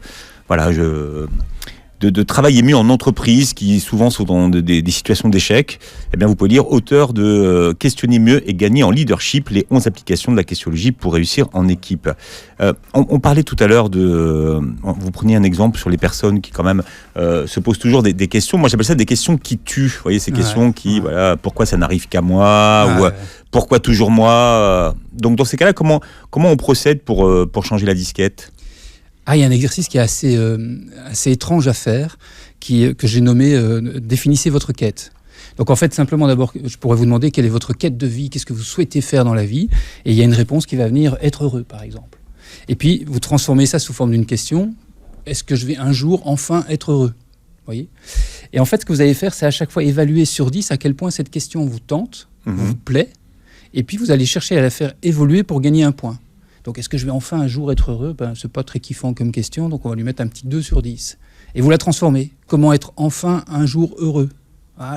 travailler mieux en entreprise, qui souvent sont dans des situations d'échec. Eh bien, vous pouvez lire auteur de Questionner mieux et gagner en leadership, les 11 applications de la questiologie pour réussir en équipe. On parlait tout à l'heure vous preniez un exemple sur les personnes qui quand même se posent toujours des questions. Moi, j'appelle ça des questions qui tuent. Vous voyez, ces questions qui, pourquoi ça n'arrive qu'à moi, ou pourquoi toujours moi. Donc, dans ces cas-là, comment on procède pour changer la disquette? Il y a un exercice qui est assez étrange à faire, que j'ai nommé « Définissez votre quête ». Donc en fait, simplement d'abord, je pourrais vous demander quelle est votre quête de vie, qu'est-ce que vous souhaitez faire dans la vie, et il y a une réponse qui va venir « être heureux » par exemple. Et puis, vous transformez ça sous forme d'une question « est-ce que je vais un jour enfin être heureux ?» Voyez. Et en fait, ce que vous allez faire, c'est à chaque fois évaluer sur 10 à quel point cette question vous tente, vous plaît, et puis vous allez chercher à la faire évoluer pour gagner un point. Donc, est-ce que je vais enfin un jour être heureux? C'est pas très kiffant comme question, donc on va lui mettre un petit 2 sur 10. Et vous la transformez. Comment être enfin un jour heureux?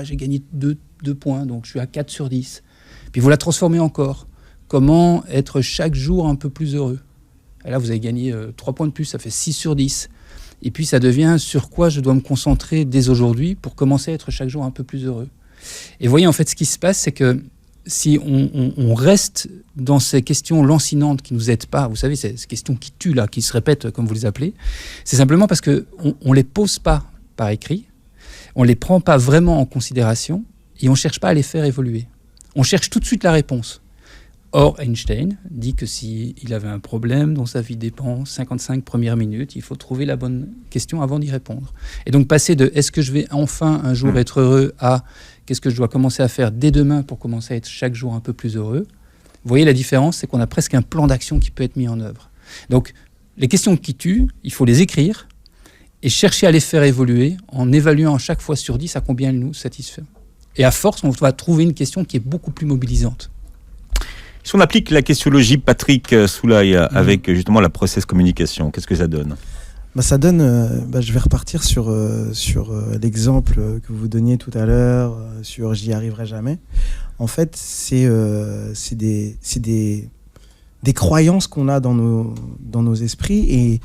J'ai gagné 2 points, donc je suis à 4 sur 10. Puis vous la transformez encore. Comment être chaque jour un peu plus heureux? Et là, vous avez gagné 3 points de plus, ça fait 6 sur 10. Et puis, ça devient sur quoi je dois me concentrer dès aujourd'hui pour commencer à être chaque jour un peu plus heureux. Et vous voyez, en fait, ce qui se passe, c'est que si on reste dans ces questions lancinantes qui nous aident pas, vous savez, ces questions qui tuent, là, qui se répètent, comme vous les appelez, c'est simplement parce qu'on les pose pas par écrit, on les prend pas vraiment en considération et on cherche pas à les faire évoluer. On cherche tout de suite la réponse. Or, Einstein dit que s'il avait un problème dont sa vie dépend 55 premières minutes, il faut trouver la bonne question avant d'y répondre. Et donc passer de « est-ce que je vais enfin un jour être heureux » à « qu'est-ce que je dois commencer à faire dès demain pour commencer à être chaque jour un peu plus heureux ?» Vous voyez la différence, c'est qu'on a presque un plan d'action qui peut être mis en œuvre. Donc les questions qui tuent, il faut les écrire et chercher à les faire évoluer en évaluant à chaque fois sur 10 à combien elles nous satisfont. Et à force, on va trouver une question qui est beaucoup plus mobilisante. Si on applique la questiologie, Patrick Soulaï, avec justement la process communication, qu'est-ce que ça donne ? Ça donne, je vais repartir sur l'exemple que vous donniez tout à l'heure, sur « j'y arriverai jamais ». En fait, c'est des croyances qu'on a dans nos esprits. Et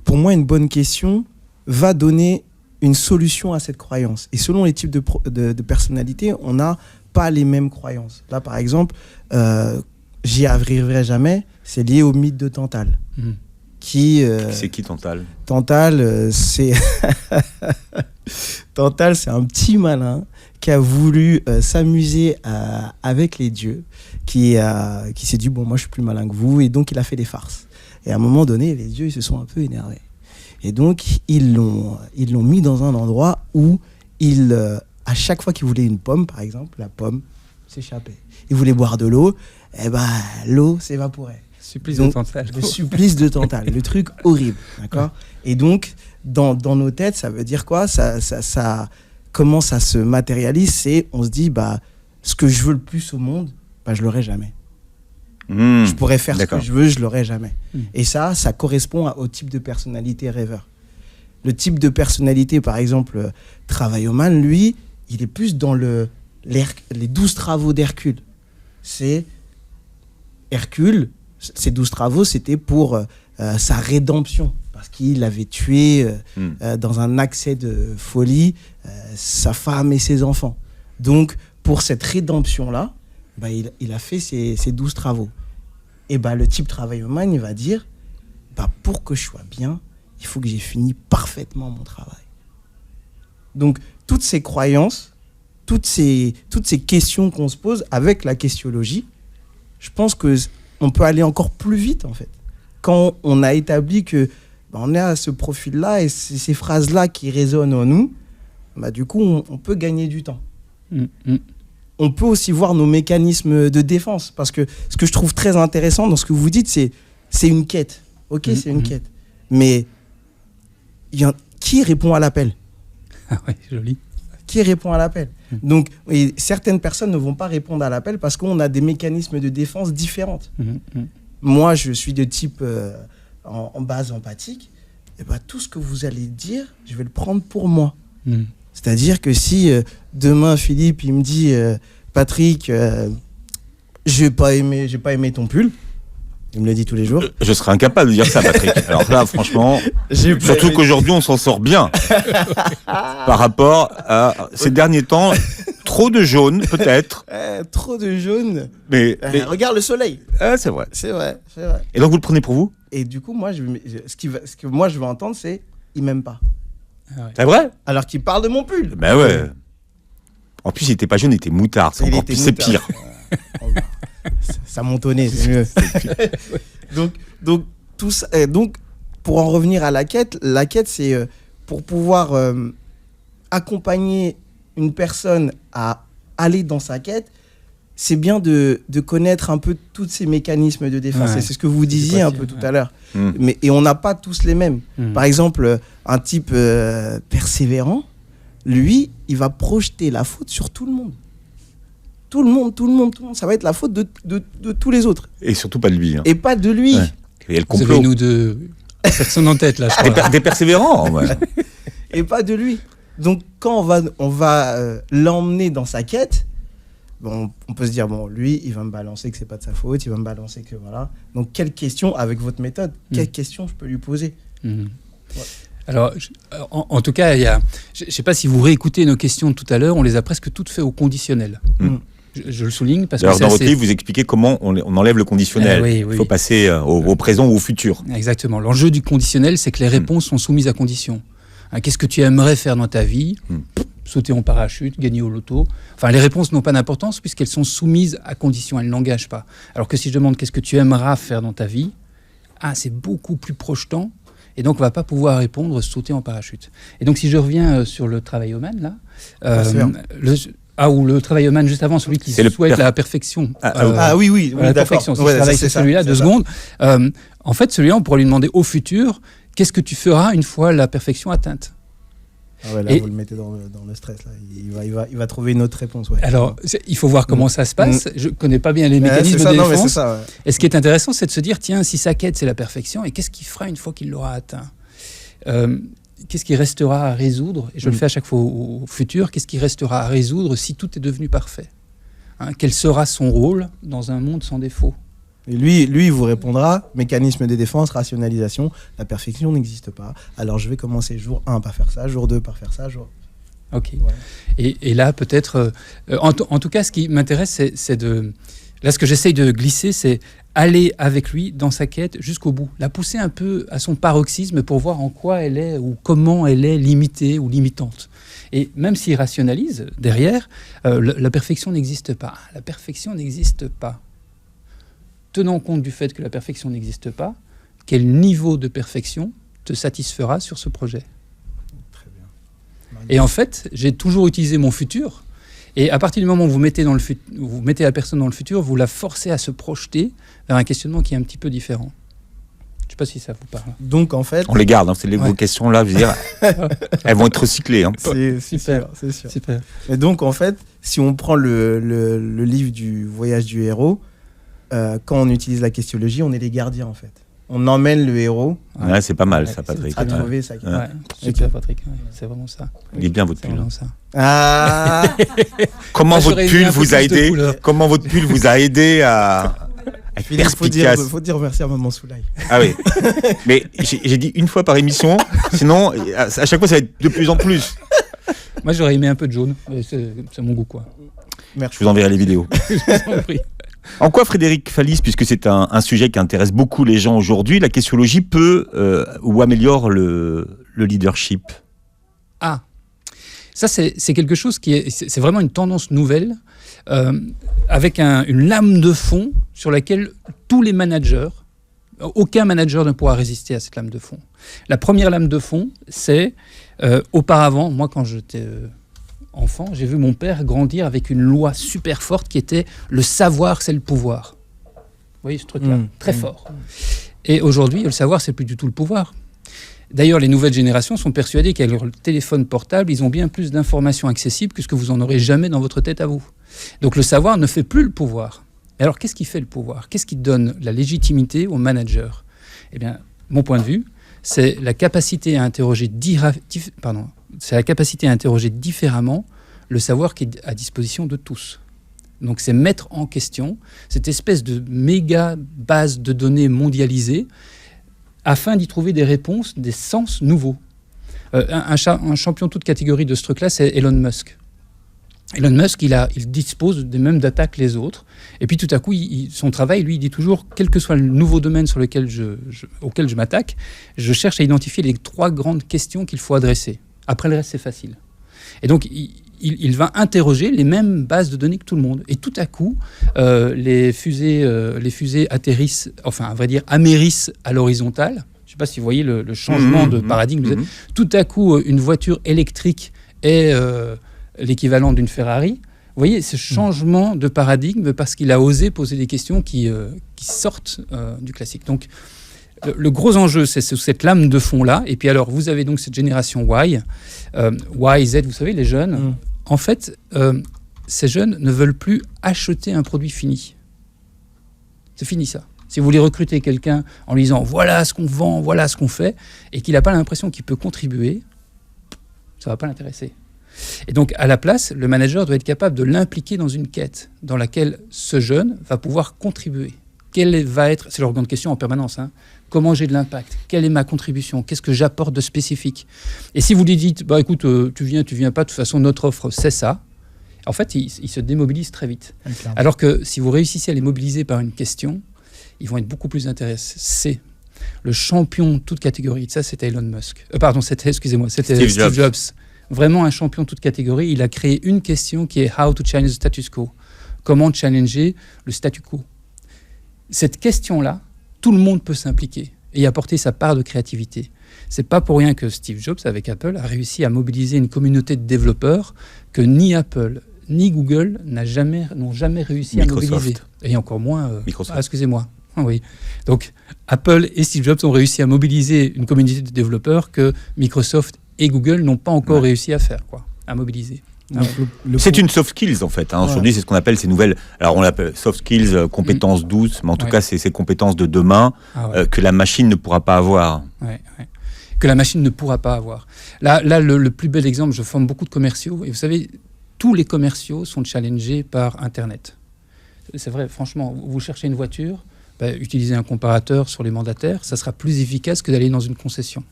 pour moi, une bonne question va donner une solution à cette croyance. Et selon les types de personnalités, on n'a pas les mêmes croyances. Là, par exemple, j'y arriverai jamais, c'est lié au mythe de Tantale. C'est qui Tantale ? Tantale, c'est Tantale, c'est un petit malin qui a voulu s'amuser avec les dieux, qui s'est dit bon, moi je suis plus malin que vous, et donc il a fait des farces. Et à un moment donné, les dieux ils se sont un peu énervés. Et donc ils l'ont mis dans un endroit où à chaque fois qu'il voulait une pomme, par exemple, la pomme s'échappait. Il voulait boire de l'eau, et l'eau s'évaporait. Supplice donc, de Tantale. Le supplice de Tantale, le truc horrible, d'accord ? Et donc, dans nos têtes, ça veut dire quoi ? Ça comment ça se matérialise ? C'est, on se dit, ce que je veux le plus au monde, je l'aurai jamais. Je pourrais faire ce que je veux, je l'aurai jamais. Et ça correspond au type de personnalité rêveur. Le type de personnalité, par exemple, travaillomane, lui, il est plus dans les 12 travaux d'Hercule. C'est Hercule, ces 12 travaux, c'était pour sa rédemption. Parce qu'il avait tué, dans un accès de folie, sa femme et ses enfants. Donc, pour cette rédemption-là, il a fait ces 12 travaux. Et le type travaillomane, il va dire, pour que je sois bien, il faut que j'ai fini parfaitement mon travail. Donc, toutes ces croyances, toutes ces questions qu'on se pose avec la questiologie, je pense qu'on peut aller encore plus vite, en fait. Quand on a établi que on est à ce profil-là et ces phrases-là qui résonnent en nous, du coup, on peut gagner du temps. On peut aussi voir nos mécanismes de défense. Parce que ce que je trouve très intéressant dans ce que vous dites, c'est une quête. Ok, c'est une quête. Mais qui répond à l'appel ? Ah ouais, joli. Qui répond à l'appel ? Donc, certaines personnes ne vont pas répondre à l'appel parce qu'on a des mécanismes de défense différents. Moi, je suis de type en base empathique. Et tout ce que vous allez dire, je vais le prendre pour moi. C'est-à-dire que si demain, Philippe, il me dit Patrick, j'ai pas aimé ton pull. Il me le dit tous les jours. Je serais incapable de dire ça, Patrick. Alors là, franchement, surtout qu'aujourd'hui, on s'en sort bien. Par rapport à ces derniers temps, trop de jaune, peut-être. Trop de jaune. Mais regarde le soleil. C'est vrai. C'est vrai. Et donc, vous le prenez pour vous ? Et du coup, moi, ce que moi, je veux entendre, c'est il m'aime pas. Ah ouais. C'est vrai ? Alors qu'il parle de mon pull. Ben ouais. En plus, il était pas jaune, il était moutarde. C'est pire. Ça montonnait, c'est mieux. donc, tout ça, donc, pour en revenir à la quête, c'est pour pouvoir accompagner une personne à aller dans sa quête, c'est bien de connaître un peu tous ces mécanismes de défense. Ouais. Et c'est ce que vous disiez un peu tout à l'heure. Mm. Et on n'a pas tous les mêmes. Par exemple, un type persévérant, lui, il va projeter la faute sur tout le monde. Tout le monde. Ça va être la faute de tous les autres. Et surtout pas de lui. Hein. Et pas de lui. Ouais. Il y a le Vous complot. avez nous deux personnes en tête, là, je crois. Des persévérants. Ouais. Et pas de lui. Donc, quand on va l'emmener dans sa quête, on peut se dire, lui, il va me balancer que c'est pas de sa faute, il va me balancer que voilà. Donc, quelle question, avec votre méthode, quelle question je peux lui poser ? Ouais. Alors, en tout cas, je ne sais pas si vous réécoutez nos questions de tout à l'heure, on les a presque toutes faites au conditionnel. Je le souligne parce D'ailleurs, que dans c'est votre livre, vous expliquez comment on enlève le conditionnel. Oui, Il faut passer au présent ou au futur. Exactement. L'enjeu du conditionnel, c'est que les réponses sont soumises à conditions. Qu'est-ce que tu aimerais faire dans ta vie ? Sauter en parachute, gagner au loto. Enfin, les réponses n'ont pas d'importance puisqu'elles sont soumises à conditions, elles n'engagent pas. Alors que si je demande qu'est-ce que tu aimeras faire dans ta vie, c'est beaucoup plus projetant. Et donc, on ne va pas pouvoir répondre sauter en parachute. Et donc, si je reviens sur le travailloman, là, ou le travailloman juste avant, celui qui souhaite la perfection. Oui, la d'accord. perfection. Si je travaille sur celui-là, 2 secondes. En fait, celui-là, on pourrait lui demander au futur, qu'est-ce que tu feras une fois la perfection atteinte ? Là, vous le mettez dans le stress. Là. Il va trouver une autre réponse. Ouais. Alors, il faut voir comment ça se passe. Je ne connais pas bien les mécanismes de défense. Mais c'est ça, ouais. Et ce qui est intéressant, c'est de se dire, tiens, si sa quête, c'est la perfection, et qu'est-ce qu'il fera une fois qu'il l'aura atteint ? Qu'est-ce qui restera à résoudre ? Et je le fais à chaque fois au futur. Qu'est-ce qui restera à résoudre si tout est devenu parfait ? Quel sera son rôle dans un monde sans défaut ? Et lui, il vous répondra, mécanisme de défense, rationalisation, la perfection n'existe pas. Alors je vais commencer jour 1 par faire ça, jour 2 par faire ça, jour... Ok. Ouais. Et là, peut-être... en tout cas, ce qui m'intéresse, c'est de... Là, ce que j'essaye de glisser, c'est aller avec lui dans sa quête jusqu'au bout. La pousser un peu à son paroxysme pour voir en quoi elle est ou comment elle est limitée ou limitante. Et même s'il rationalise, derrière, la perfection n'existe pas. La perfection n'existe pas. Tenant compte du fait que la perfection n'existe pas, quel niveau de perfection te satisfera sur ce projet ? Très bien. Et en fait, j'ai toujours utilisé mon futur. Et à partir du moment où vous mettez la personne dans le futur, vous la forcez à se projeter vers un questionnement qui est un petit peu différent. Je ne sais pas si ça vous parle. Donc en fait... On les garde, vos questions-là, je veux dire, elles vont être recyclées. C'est super. Super. Et donc en fait, si on prend le livre du voyage du héros, quand on utilise la questionnologie, on est les gardiens en fait. On emmène le héros. Ouais, c'est pas mal ça, Patrick. À trouver sa quête. Ouais, super, Patrick. Ouais, c'est vraiment ça. Il est bien votre pull. Comment votre pull vous a aidé ? Comment votre pull vous a aidé à être perspicace ? Faut dire merci à Maman Soulaï. Ah oui. Mais j'ai dit une fois par émission. Sinon, à chaque fois, ça va être de plus en plus. Moi, j'aurais aimé un peu de jaune. C'est mon goût, quoi. Merci. Je vous enverrai les vidéos. Je vous en prie. En quoi, Frédéric Fallis, puisque c'est un sujet qui intéresse beaucoup les gens aujourd'hui, la questionnologie peut ou améliore le leadership ? Ça c'est quelque chose c'est vraiment une tendance nouvelle, avec une lame de fond sur laquelle tous les managers, aucun manager ne pourra résister à cette lame de fond. La première lame de fond, c'est auparavant, moi quand j'étais... enfant, j'ai vu mon père grandir avec une loi super forte qui était le savoir, c'est le pouvoir. Vous voyez ce truc-là, très fort. Et aujourd'hui, le savoir, c'est plus du tout le pouvoir. D'ailleurs, les nouvelles générations sont persuadées qu'avec leur téléphone portable, ils ont bien plus d'informations accessibles que ce que vous en aurez jamais dans votre tête à vous. Donc le savoir ne fait plus le pouvoir. Et alors, qu'est-ce qui fait le pouvoir ? Qu'est-ce qui donne la légitimité au manager ? Eh bien, mon point de vue, c'est la capacité à interroger différemment le savoir qui est à disposition de tous. Donc c'est mettre en question cette espèce de méga base de données mondialisée afin d'y trouver des réponses, des sens nouveaux. Un champion toute catégorie de ce truc-là, c'est Elon Musk. Elon Musk, il dispose des mêmes data que les autres. Et puis tout à coup, son travail, lui, il dit toujours, quel que soit le nouveau domaine auquel je m'attaque, je cherche à identifier les 3 grandes questions qu'il faut adresser. Après le reste, c'est facile. Et donc, il va interroger les mêmes bases de données que tout le monde. Et tout à coup, les fusées atterrissent, enfin, à vrai dire, amérissent à l'horizontale. Je ne sais pas si vous voyez le changement de paradigme. Tout à coup, une voiture électrique est l'équivalent d'une Ferrari. Vous voyez, ce changement de paradigme parce qu'il a osé poser des questions qui sortent du classique. Donc, le gros enjeu, c'est cette lame de fond-là. Et puis alors, vous avez donc cette génération Y, Z, vous savez, les jeunes. En fait, ces jeunes ne veulent plus acheter un produit fini. C'est fini, ça. Si vous voulez recruter quelqu'un en lui disant « voilà ce qu'on vend, voilà ce qu'on fait », et qu'il n'a pas l'impression qu'il peut contribuer, ça ne va pas l'intéresser. Et donc, à la place, le manager doit être capable de l'impliquer dans une quête dans laquelle ce jeune va pouvoir contribuer. Quelle va être, c'est leur grande question en permanence, comment j'ai de l'impact ? Quelle est ma contribution ? Qu'est-ce que j'apporte de spécifique ? Et si vous lui dites, écoute, tu viens pas, de toute façon, notre offre, c'est ça, En fait, ils se démobilisent très vite. Ouais, clairement. Alors que si vous réussissez à les mobiliser par une question, ils vont être beaucoup plus intéressés. Le champion toute catégorie de ça, c'était Elon Musk. C'était Steve Jobs. Vraiment un champion toute catégorie. Il a créé une question qui est « How to challenge the status quo ?» Comment challenger le statu quo. Cette question-là, tout le monde peut s'impliquer et apporter sa part de créativité. C'est pas pour rien que Steve Jobs, avec Apple, a réussi à mobiliser une communauté de développeurs que ni Apple ni Google n'ont jamais réussi à mobiliser. Et encore moins Microsoft. Excusez-moi. Oui. Donc, Apple et Steve Jobs ont réussi à mobiliser une communauté de développeurs que Microsoft et Google n'ont pas encore réussi à faire, à mobiliser. Donc, C'est une soft skills en fait. Aujourd'hui, c'est ce qu'on appelle ces nouvelles. Alors, on l'appelle soft skills, compétences douces, mais en tout cas, c'est ces compétences de demain que la machine ne pourra pas avoir. Que la machine ne pourra pas avoir. Là, le plus bel exemple, je forme beaucoup de commerciaux, et vous savez, tous les commerciaux sont challengés par Internet. C'est vrai, franchement, vous cherchez une voiture. Utiliser un comparateur sur les mandataires, ça sera plus efficace que d'aller dans une concession.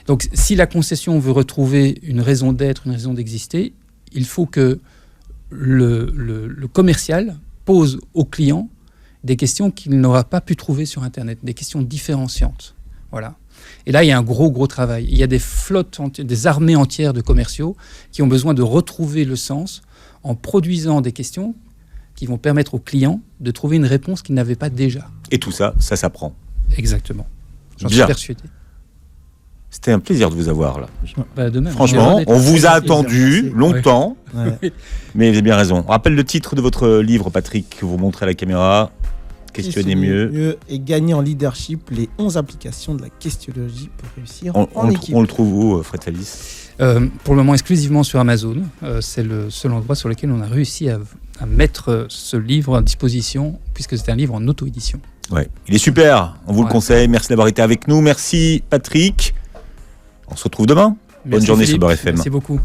Donc, si la concession veut retrouver une raison d'être, une raison d'exister, il faut que le commercial pose au client des questions qu'il n'aura pas pu trouver sur Internet, des questions différenciantes. Voilà. Et là, il y a un gros travail. Il y a des flottes, des armées entières de commerciaux qui ont besoin de retrouver le sens en produisant des questions qui vont permettre aux clients de trouver une réponse qu'ils n'avaient pas déjà. Et tout ça, ça s'apprend. Exactement. J'en suis Bien. persuadé. C'était un plaisir de vous avoir là. De même. Franchement, on vous a attendu Merci. longtemps, Ouais. mais vous avez bien raison. On rappelle le titre de votre livre, Patrick, que vous montrez à la caméra. Questionnez mieux. Et gagner en leadership les 11 applications de la questionnologie pour réussir On en équipe. le trouve où, Fred Salis ? Pour le moment, exclusivement sur Amazon. C'est le seul endroit sur lequel on a réussi à mettre ce livre à disposition, puisque c'est un livre en auto-édition. Ouais. Il est super, on vous le conseille. Merci d'avoir été avec nous. Merci Patrick. On se retrouve demain. Bonne journée sur Beurre FM. Merci beaucoup.